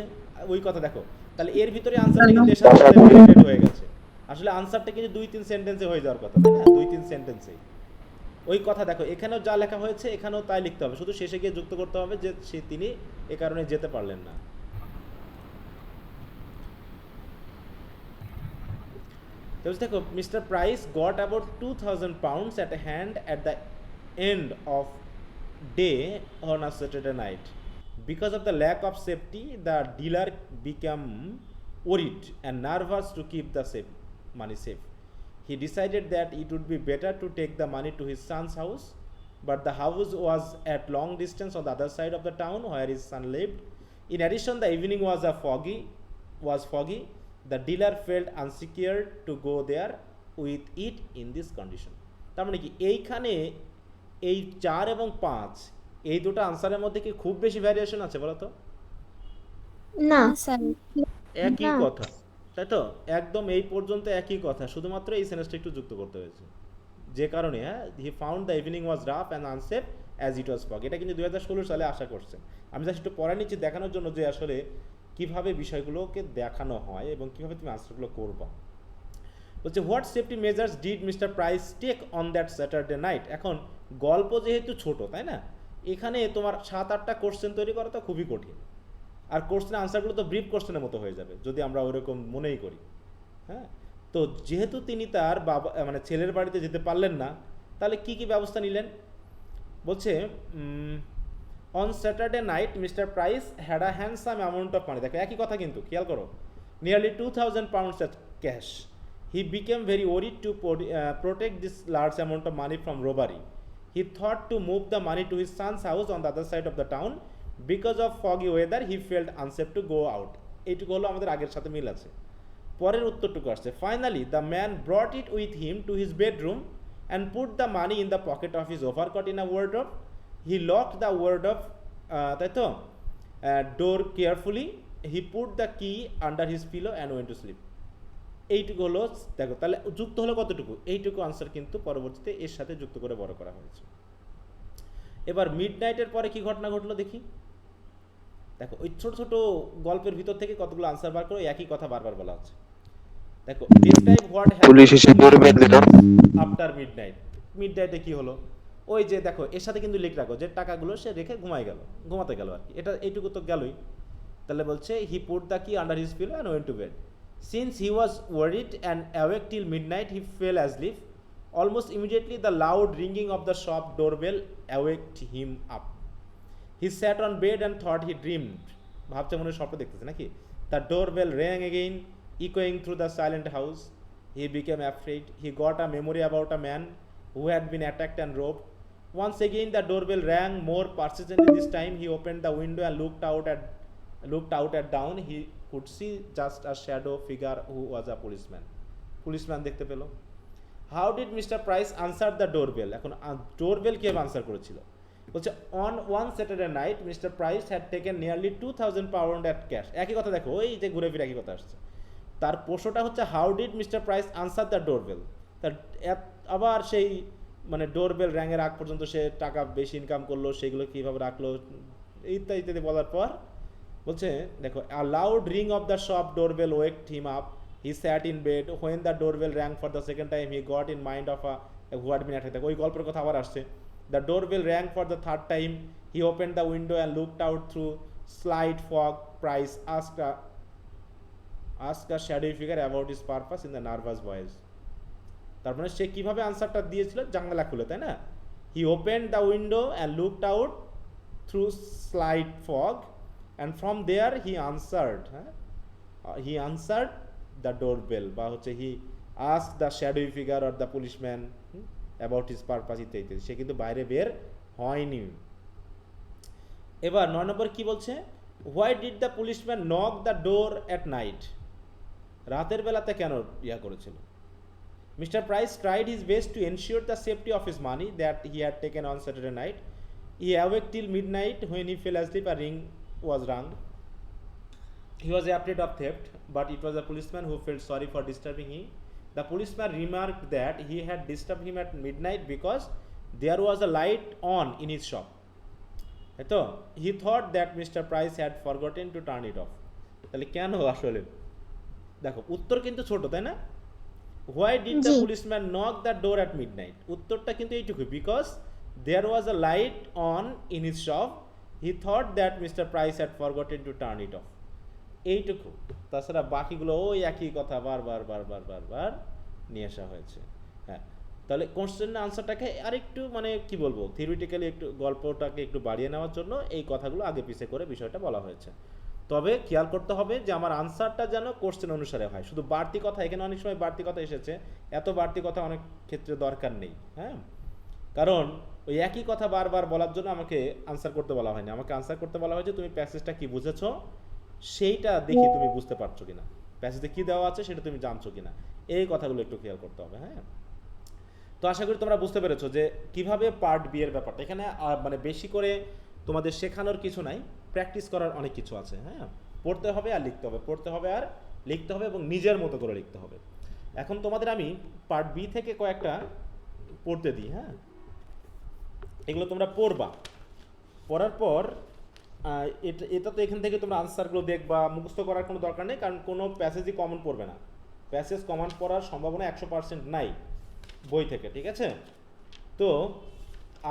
ওই কথা দেখো, তাহলে এর ভিতরে আনসারটা কিন্তু এর সাথে রিলেটেড হয়ে গেছে। আসলে আনসারটা কিন্তু 2-3 সেন্টেন্সে হয়ে যাওয়ার কথা, তাই না? 2-3 সেন্টেন্সে ওই কথা দেখো, এখানেও যা লেখা হয়েছে এখানেও তাই লিখতে হবে, শুধু শেষে গিয়ে যুক্ত করতে হবে যে তিনি এ কারণে যেতে পারলেন না। দেখো, mister price goat about 2000 pounds at hand at the end of day on a Saturday night. Because of the lack of safety, the dealer became worried and nervous to keep the money safe. He decided that it would be better to take the money to his son's house, but the house was at long distance on the other side of the town where his son lived. In addition, the evening was foggy. The dealer felt insecure to go there with it in this condition. তার মানে কি, এইখানে এই 4 এবং 5 এই দুটো আনসারের মধ্যে কি খুব বেশি ভ্যারিয়েশন আছে বলো তো? না স্যার। একই না। কথা, তাই তো? একদম এই পর্যন্ত একই কথা, শুধুমাত্র এই সেন্টেন্সটা একটু যুক্ত করতে হয়েছে, যে কারণে he found the evening was rough and unsafe as it was fog. এটা কিন্তু 2016 সালে আশা করছে। আমি জাস্ট একটু পড়া নিচ্ছি দেখানোর জন্য যে আসলে কিভাবে বিষয়গুলোকে দেখানো হয় এবং কিভাবে তুমি আনসারগুলো করবা। বলছে what safety measures did mister Price take on that Saturday night. এখন গল্প যেহেতু ছোট, তাই না, এখানে তোমার 7-8টা কোশ্চেন তৈরি করা তো খুবই কঠিন। আর কোশ্চেনের আনসারগুলো তো ব্রিফ কোশ্চেনের মতো হয়ে যাবে যদি আমরা ওইরকম মনেই করি। হ্যাঁ, তো যেহেতু তিনি তার বাবা মানে ছেলের বাড়িতে যেতে পারলেন না, তাহলে কি কি ব্যবস্থা নিলেন বলছে, on Saturday night mister price had a handsome amount of money. দেখো একই কথা কিন্তু, খেয়াল করো, nearly 2000 pounds at cash. He became very worried to protect this large amount of money from robbery. He thought to move the money to his son's house on the other side of the town. Because of foggy weather, he felt unsafe to go out. এইটুকু হলো আমাদের আগের সাথে মিল আছে। পরের উত্তরটুকু আসছে, finally the man brought it with him to his bedroom and put the money in the pocket of his overcoat in a wardrobe. He locked the wardrobe, তাই তো, door carefully. He put the key under his pillow and went to sleep. এইটুকু হলো, দেখো তাহলে যুক্ত হলো কতটুকু, এইটুকু আনসার কিন্তু পরবর্তীতে এর সাথে যুক্ত করে বড় করা হয়েছে। এবার মিড নাইটের পরে কি ঘটনা ঘটলো দেখি। দেখো ওই ছোট ছোট গল্পের ভিতর থেকে কতগুলো আনসার বার করে একই কথা বারবার বলা হচ্ছে। দেখো ডেসক্রাইব হোয়াট পুলিশ এসে ধরে বেঁধে দিল আফটার মিডনাইট। মিডনাইটে কি হলো, ওই যে দেখো এর সাথে কিন্তু লিখ রাখো যে টাকাগুলো সে রেখে ঘুমাতে গেল আর কি, এটা এইটুকু তো গেলই। তাহলে বলছে he put the key under his pillow and went to bed. Since he was worried and awake till midnight he fell asleep. Almost immediately the loud ringing of the shop doorbell awaked him up. He sat on bed and thought he dreamed. ভাবছে মনে স্বপ্ন দেখতেছে নাকি। The doorbell rang again, echoing through the silent house. He became afraid. He got a memory about a man who had been attacked and robbed. Once again the doorbell rang more persistently. This time he opened the window and looked out at down. He could see just a shadow figure who was a policeman. Policeman দেখতে পেল। How did Mr. Price answer the doorbell? এখন doorbell কিভাবে answer করেছিল বলছে, on one Saturday night mister price had taken nearly 2000 pounds at cash. একই কথা দেখো, ওই যে ঘুরে ফিরে একই কথা আসছে। তার প্রশ্নটা হচ্ছে how did mister price answer the doorbell. তার আবার সেই মানে ডোরবেল র্যাঙের আগ পর্যন্ত সে টাকা বেশি ইনকাম করলো, সেগুলো কীভাবে রাখলো ইত্যাদি ইত্যাদি বলার পর বলছে দেখো, a loud ring of the shop doorbell waked him up. He sat in bed when the doorbell rang for the second time he got in mind of a who had been attacked. ওই গল্পের কথা আবার আসছে। The doorbell rang for the third time. He opened the window and looked out through slight fog. Price asked a shadowy figure about his purpose in the nervous voice. তার মানে সে কিভাবে আনসারটা দিয়েছিল, জানালা খুলে, তাই না। He opened the window and looked out through slight fog, and from there he answered. He answered the doorbell, বা হচ্ছে he asked the shadowy figure or the policeman about his purpose ইত্যাদি। সে কিন্তু বাইরে বের হয়নি। এবার 9 নম্বর কি বলছে, why did the policeman knock the door at night, রাতের বেলাতে কেন ইয়া করেছিল? Mister Price tried his best to ensure the safety of his money that he had taken on Saturday night. He awake till mid night when he fell asleep a ring was rang. He was afraid of theft, but it was a policeman who felt sorry for disturbing him. The policeman remarked that he had disturbed him at midnight because there was a light on in his shop. So he thought that Mr. Price had forgotten to turn it off. তাহলে কেন আসলে দেখো উত্তর কিন্তু ছোট, তাই না? Why did the G. policeman knock the door at midnight? উত্তরটা কিন্তু এইটুকু, because there was a light on in his shop. He thought that Mr. Price had forgotten to turn it off. এইটুকু, তাছাড়া বাকিগুলো ওই একই কথা বারবার বারবার বারবার নিয়ে আসা হয়েছে। হ্যাঁ, তাহলে কোশ্চেনের আনসারটাকে আরেকটু মানে কি বলবো, থিওরিটিক্যালি একটু গল্পটাকে একটু বাড়িয়ে নেওয়ার জন্য এই কথাগুলো আগে পিছে করে বিষয়টা বলা হয়েছে। তবে খেয়াল করতে হবে যে আমার আনসারটা যেন কোশ্চেন অনুসারে হয়। শুধু বাড়তি কথা, এখানে অনেক সময় বাড়তি কথা এসেছে, এত বাড়তি কথা অনেক ক্ষেত্রে দরকার নেই। হ্যাঁ, কারণ ওই একই কথা বারবার বলার জন্য আমাকে আনসার করতে বলা হয়নি, আমাকে আনসার করতে বলা হয়েছে তুমি প্যাসেজটা কি বুঝেছো সেইটা দেখি তুমি বুঝতে পারছো কিনা, প্যাসেজে কি দেওয়া আছে সেটা তুমি জানছো কিনা, এই কথাগুলো একটু খেয়াল করতে হবে। হ্যাঁ, তো আশা করি তোমরা বুঝতে পেরেছো যে কিভাবে পার্ট বি এর ব্যাপারটা। এখানে মানে বেশি করে তোমাদের শেখানোর কিছু নাই, প্র্যাকটিস করার অনেক কিছু আছে। হ্যাঁ, পড়তে হবে আর লিখতে হবে, পড়তে হবে আর লিখতে হবে এবং নিজের মতো করে লিখতে হবে। এখন তোমাদের আমি পার্ট বি থেকে কয়েকটা পড়তে দিই। হ্যাঁ, এগুলো তোমরা পড়বা, পড়ার পর এটা তো এখান থেকে তোমরা আনসারগুলো দেখবা, মুখস্থ করার কোনো দরকার নেই, কারণ কোনো প্যাসেজই কমন পড়বে না। প্যাসেজ কমন পড়ার সম্ভাবনা 100% নাই বই থেকে, ঠিক আছে? তো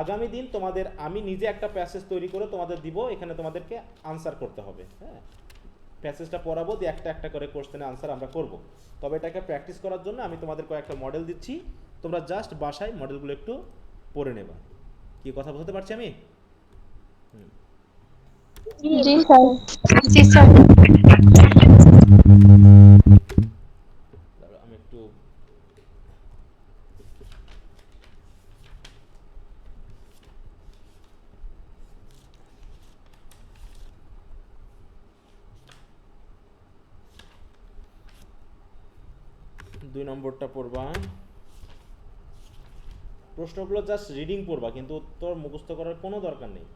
আগামী দিন তোমাদের আমি নিজে একটা প্যাসেজ তৈরি করে তোমাদের দিব, এখানে তোমাদেরকে আনসার করতে হবে। হ্যাঁ, প্যাসেজটা পড়াবো, দিয়ে একটা একটা করে কোশ্চেনের আনসার আমরা করব। তবে এটাকে প্র্যাকটিস করার জন্য আমি তোমাদের কয়েকটা মডেল দিচ্ছি, তোমরা জাস্ট বাসায় মডেলগুলো একটু পড়ে নেবা। কি কথা বুঝতে পারছি আমি? জি স্যার। জি স্যার। দাঁড়াও, আমি একটু দুই নম্বরটা পড়বা, প্রশ্নগুলো জাস্ট রিডিং পড়বা, কিন্তু উত্তর মুখস্থ করার কোনো দরকার নেই।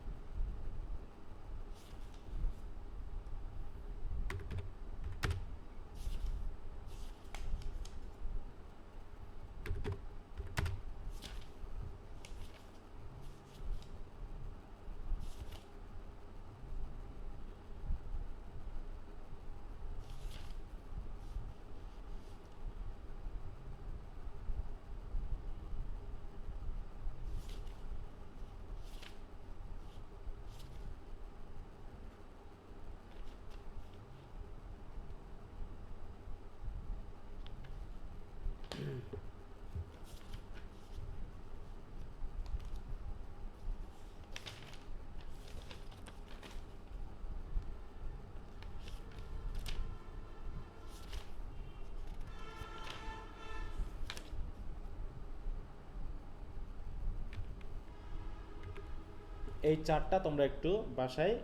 এই চারটা তোমরা একটু বাসায়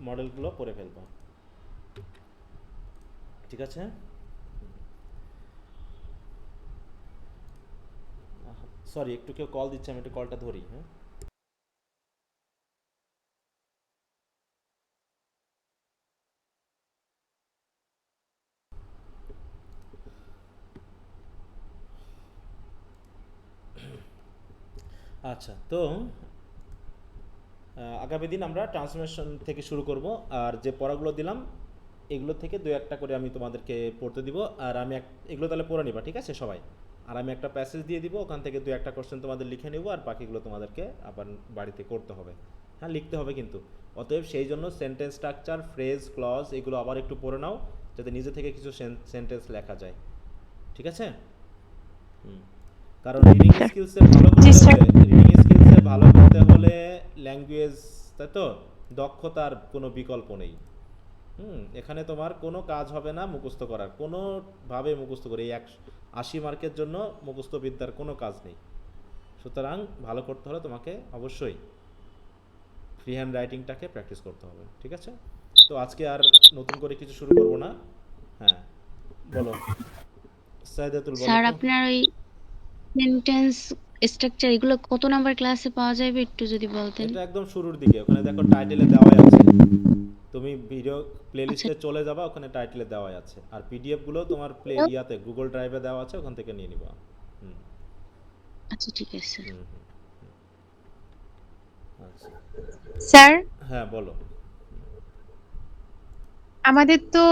মডেলগুলো পড়ে ফেলবা, ঠিক আছে? সরি, একটু কেউ কল দিচ্ছে, আমি একটু কলটা ধরি। হ্যাঁ, আচ্ছা, তো আগামী দিন আমরা ট্রান্সফরমেশন থেকে শুরু করব, আর যে পড়াগুলো দিলাম এগুলো থেকে দু একটা করে আমি তোমাদেরকে পড়তে দিব, আর আমি এগুলো তাহলে পড়ে নিবা, ঠিক আছে সবাই? আর আমি একটা প্যাসেজ দিয়ে দিব, ওখান থেকে দু একটা কোশ্চেন তোমাদের লিখে নেব, আর বাকিগুলো তোমাদেরকে আবার বাড়িতে করতে হবে। হ্যাঁ, লিখতে হবে কিন্তু। অতএব সেই জন্য সেন্টেন্স স্ট্রাকচার, ফ্রেজ, ক্লজ এগুলো আবার একটু পড়ে নাও, যাতে নিজে থেকে কিছু সেন্টেন্স লেখা যায়, ঠিক আছে? কারণ রিডিং স্কিলসে ভালো করতে হলে ল্যাঙ্গুয়েজ, তাই তো, দক্ষতার কোনো বিকল্প নেই। এখানে তোমার কোনো কাজ হবে না মুখস্থ করার, কোনোভাবে মুখস্থ করে এই 80 মার্কের জন্য মুখস্থ বিদ্যার কোনো কাজ নেই। সুতরাং ভালো করতে হলে তোমাকে অবশ্যই ফ্রি হ্যান্ড রাইটিংটাকে প্র্যাকটিস করতে হবে, ঠিক আছে? তো আজকে আর নতুন করে কিছু শুরু করব না। হ্যাঁ, বলো সাইদাতুল, বলো স্যার তো। আপনার ওই সেন্টেন্স স্ট্রাকচার এগুলো কত নাম্বার ক্লাসে পাওয়া যাবে একটু যদি বলতেন। এটা একদম শুরুর দিকে, ওখানে দেখো টাইটেলে দেওয়াই আছে। তুমি ভিডিও প্লেলিস্টে চলে যাবা, ওখানে টাইটেলে দেওয়াই আছে। আর পিডিএফ গুলো তোমার ইয়াতে গুগল ড্রাইভে দেওয়া আছে, ওখান থেকে নিয়ে নিবা। হুম আচ্ছা ঠিক আছে স্যার। হুম হুম, আচ্ছা। স্যার হ্যাঁ বলো। আমাদের তো